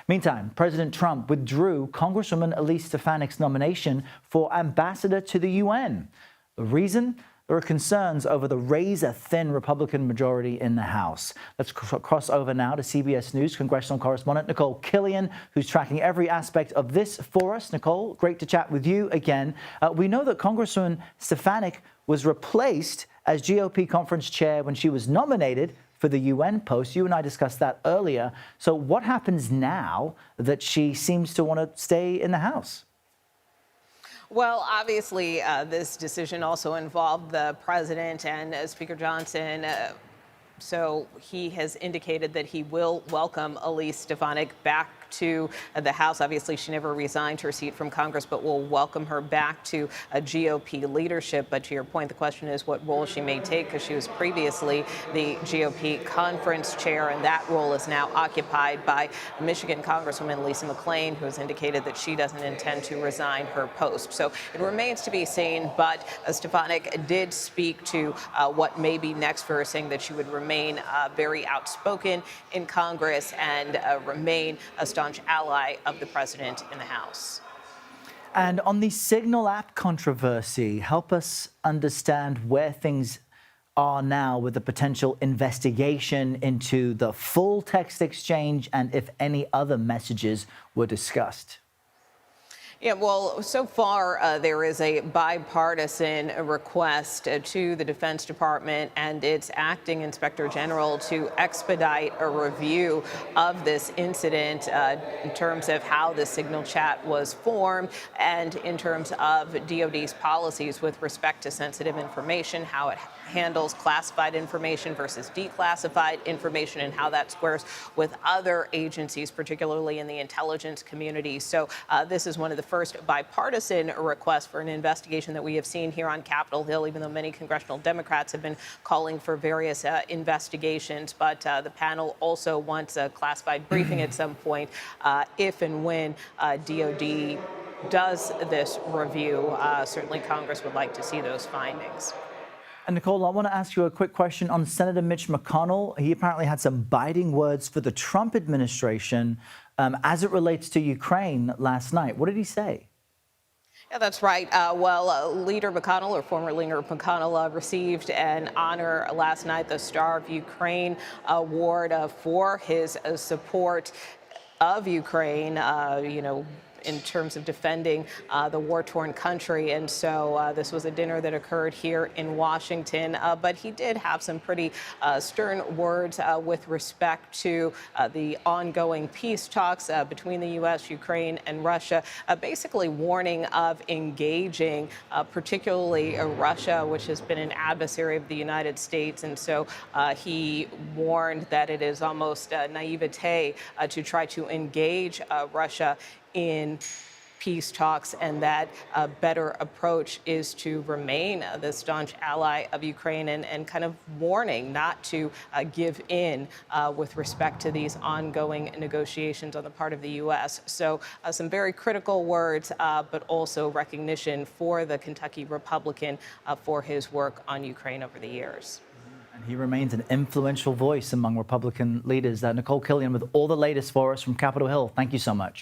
Meantime, President Trump withdrew Congresswoman Elise Stefanik's nomination for ambassador to the UN. The reason? There are concerns over the razor-thin Republican majority in the House. Let's cross over now to CBS News congressional correspondent Nikole Killion, who's tracking every aspect of this for us. Nikole, great to chat with you again. We know that Congresswoman Stefanik was replaced as GOP conference chair when she was nominated for the UN post. You and I discussed that earlier. So what happens now that she seems to want to stay in the House? Well, obviously, this decision also involved the president and Speaker Johnson. So he has indicated that he will welcome Elise Stefanik back to the House. Obviously, she never resigned her seat from Congress, but will welcome her back to GOP leadership. But to your point, the question is what role she may take, because she was previously the GOP conference chair, and that role is now occupied by Michigan Congresswoman Lisa McClain, who has indicated that she doesn't intend to resign her post. So it remains to be seen, but Stefanik did speak to what may be next for her, saying that she would remain very outspoken in Congress and remain a staunch ally of the president in the House. And on the Signal app controversy, help us understand where things are now with the potential investigation into the full text exchange and if any other messages were discussed. Yeah, well, so far there is a bipartisan request to the Defense Department and its acting inspector general to expedite a review of this incident in terms of how the Signal chat was formed and in terms of DoD's policies with respect to sensitive information, how it handles classified information versus declassified information, and how that squares with other agencies, particularly in the intelligence community. So this is one of the first bipartisan requests for an investigation that we have seen here on Capitol Hill, even though many congressional Democrats have been calling for various investigations. But the panel also wants a classified briefing at some point if and when DoD does this review. Certainly Congress would like to see those findings. And Nikole, I want to ask you a quick question on Senator Mitch McConnell. He apparently had some biting words for the Trump administration as it relates to Ukraine last night. What did he say? Yeah, that's right. Leader McConnell, or former Leader McConnell, received an honor last night, the Star of Ukraine Award for his support of Ukraine, in terms of defending the war-torn country. And so this was a dinner that occurred here in Washington. But he did have some pretty stern words with respect to the ongoing peace talks between the U.S., Ukraine, and Russia, basically warning of engaging, particularly Russia, which has been an adversary of the United States. And so he warned that it is almost naivete to try to engage Russia in peace talks, and that a better approach is to remain the staunch ally of Ukraine, and kind of warning not to give in with respect to these ongoing negotiations on the part of the U.S. So some very critical words, but also recognition for the Kentucky Republican for his work on Ukraine over the years. And he remains an influential voice among Republican leaders. Nikole Killion with all the latest for us from Capitol Hill. Thank you so much.